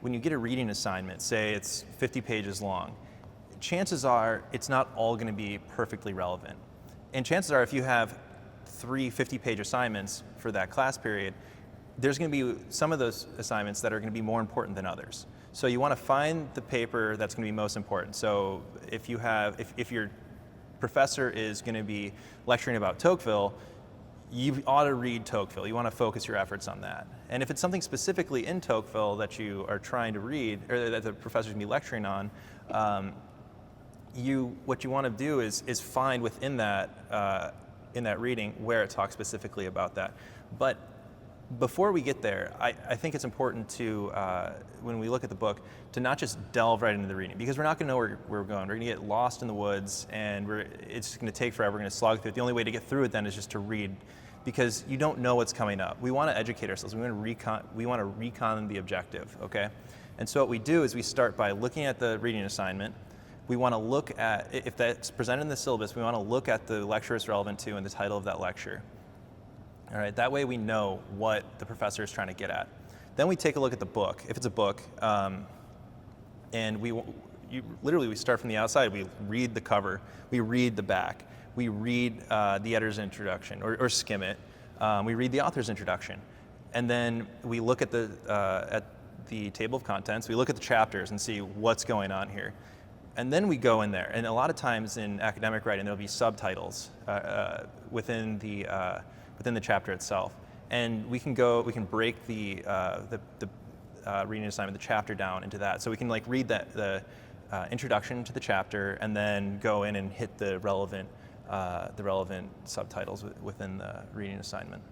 when you get a reading assignment, say it's 50 pages long, chances are it's not all going to be perfectly relevant. And chances are if you have 3 50-page assignments for that class period, there's going to be some of those assignments that are going to be more important than others. So you want to find the paper that's going to be most important. So if you have, if your professor is going to be lecturing about Toqueville, you ought to read Toqueville. You want to focus your efforts on that. And if it's something specifically in Toqueville that you are trying to read, or that the professor's going to be lecturing on, what you want to do is find within that in that reading where it talks specifically about that. But before we get there, I think it's important to, when we look at the book, to not just delve right into the reading, because we're not going to know where we're going. We're going to get lost in the woods, and it's going to take forever. We're going to slog through it. The only way to get through it then is just to read, because you don't know what's coming up. We want to educate ourselves. We want to recon the objective, okay? And so what we do is we start by looking at the reading assignment. We want to look at, if that's presented in the syllabus, we want to look at the lecture it's relevant to and the title of that lecture. All right, that way we know what the professor is trying to get at. Then we take a look at the book, if it's a book, and we start from the outside. We read the cover, we read the back, we read the editor's introduction, or skim it. We read the author's introduction, and then we look at the table of contents. We look at the chapters and see what's going on here. And then we go in there, and a lot of times in academic writing there'll be subtitles within the chapter itself, and we can break the reading assignment, the chapter down into that. So we can like read the introduction to the chapter, and then go in and hit the relevant subtitles within the reading assignment.